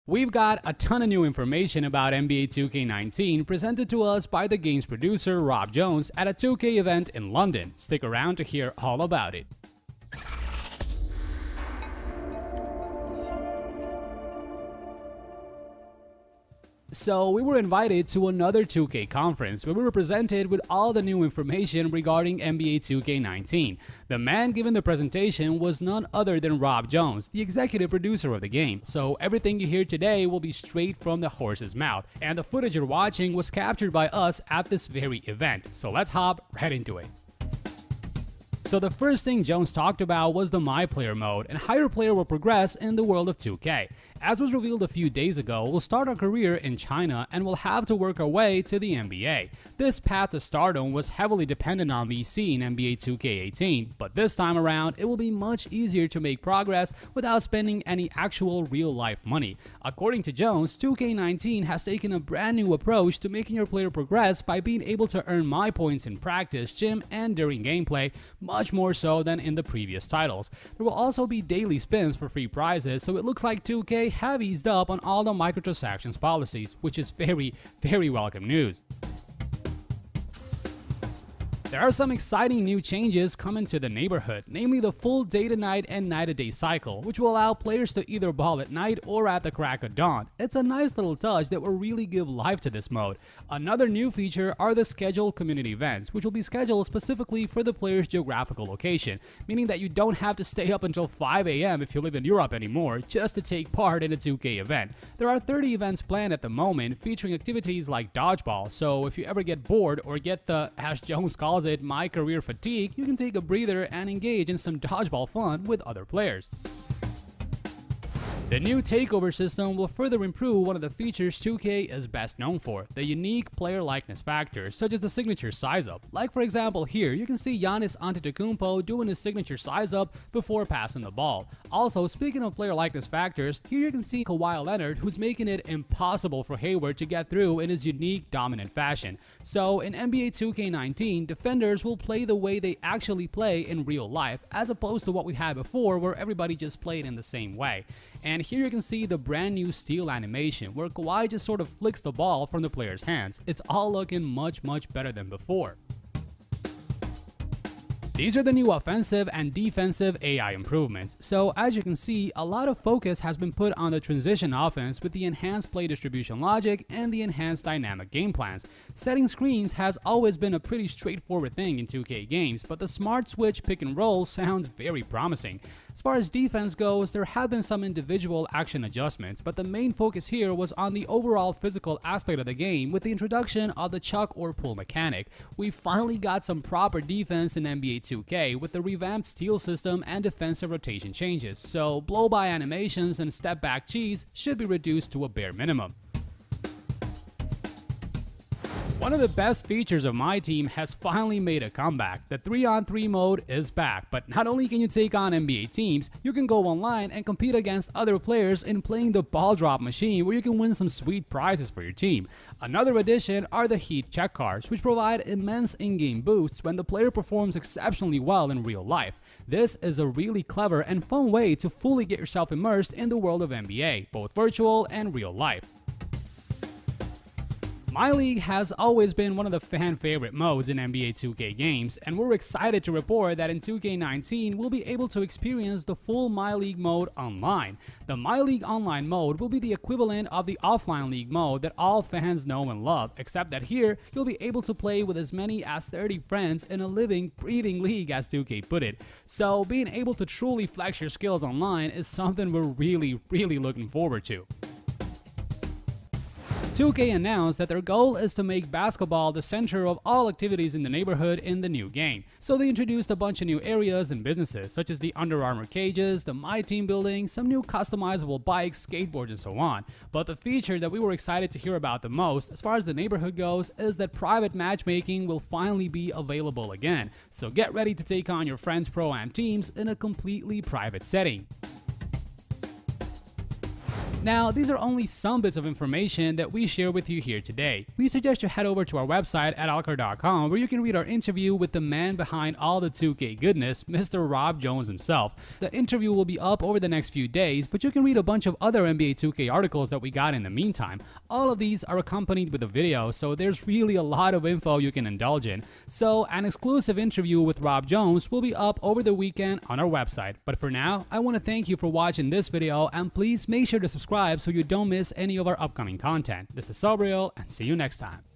We've got a ton of new information about NBA 2K19 presented to us by the game's producer Rob Jones at a 2K event in London. Stick around to hear all about it. So we were invited to another 2K conference where we were presented with all the new information regarding NBA 2K19. The man giving the presentation was none other than Rob Jones, the executive producer of the game. So everything you hear today will be straight from the horse's mouth, and the footage you're watching was captured by us at this very event. So let's hop right into it. So the first thing Jones talked about was the MyPlayer mode and how your player will progress in the world of 2K. As was revealed a few days ago, we'll start our career in China and we'll have to work our way to the NBA. This path to stardom was heavily dependent on VC in NBA 2K18, but this time around it will be much easier to make progress without spending any actual real-life money. According to Jones, 2K19 has taken a brand new approach to making your player progress by being able to earn my points in practice, gym, and during gameplay, much more so than in the previous titles. There will also be daily spins for free prizes, so it looks like 2K have eased up on all the microtransactions policies, which is very welcome news. There are some exciting new changes coming to the neighborhood, namely the full day-to-night and night-to-day cycle, which will allow players to either ball at night or at the crack of dawn. It's a nice little touch that will really give life to this mode. Another new feature are the scheduled community events, which will be scheduled specifically for the player's geographical location, meaning that you don't have to stay up until 5 AM if you live in Europe anymore just to take part in a 2K event. There are 30 events planned at the moment, featuring activities like dodgeball, so if you ever get bored or get the, as Jones calls it, MyCareer fatigue, you can take a breather and engage in some dodgeball fun with other players. The new Takeover System will further improve one of the features 2K is best known for, the unique player likeness factor, such as the signature size-up. Like for example here, you can see Giannis Antetokounmpo doing his signature size-up before passing the ball. Also, speaking of player likeness factors, here you can see Kawhi Leonard, who's making it impossible for Hayward to get through in his unique dominant fashion. So in NBA 2K19, defenders will play the way they actually play in real life, as opposed to what we had before where everybody just played in the same way. And here you can see the brand new steal animation, where Kawhi just sort of flicks the ball from the player's hands. It's all looking much better than before. These are the new offensive and defensive AI improvements. So as you can see, a lot of focus has been put on the transition offense with the enhanced play distribution logic and the enhanced dynamic game plans. Setting screens has always been a pretty straightforward thing in 2K games, but the smart switch pick and roll sounds very promising. As far as defense goes, there have been some individual action adjustments, but the main focus here was on the overall physical aspect of the game with the introduction of the chuck or pull mechanic. We finally got some proper defense in NBA 2K with the revamped steal system and defensive rotation changes, so blow-by animations and step-back cheese should be reduced to a bare minimum. One of the best features of MyTeam has finally made a comeback. The 3-on-3 mode is back, but not only can you take on NBA teams, you can go online and compete against other players in playing the ball drop machine where you can win some sweet prizes for your team. Another addition are the Heat check cards, which provide immense in-game boosts when the player performs exceptionally well in real life. This is a really clever and fun way to fully get yourself immersed in the world of NBA, both virtual and real life. MyLeague has always been one of the fan-favorite modes in NBA 2K games, and we're excited to report that in 2K19 we'll be able to experience the full MyLeague mode online. The MyLeague online mode will be the equivalent of the offline league mode that all fans know and love, except that here you'll be able to play with as many as 30 friends in a living, breathing league, as 2K put it. So being able to truly flex your skills online is something we're really looking forward to. 2K announced that their goal is to make basketball the center of all activities in the neighborhood in the new game. So they introduced a bunch of new areas and businesses, such as the Under Armour cages, the MyTeam building, some new customizable bikes, skateboards, and so on. But the feature that we were excited to hear about the most, as far as the neighborhood goes, is that private matchmaking will finally be available again. So get ready to take on your friends' Pro-Am teams in a completely private setting. Now, these are only some bits of information that we share with you here today. We suggest you head over to our website at AltChar.com, where you can read our interview with the man behind all the 2K goodness, Mr. Rob Jones himself. The interview will be up over the next few days, but you can read a bunch of other NBA 2K articles that we got in the meantime. All of these are accompanied with a video, so there's really a lot of info you can indulge in. So, an exclusive interview with Rob Jones will be up over the weekend on our website. But for now, I want to thank you for watching this video, and please make sure to subscribe so you don't miss any of our upcoming content. This is Sabriel, and see you next time.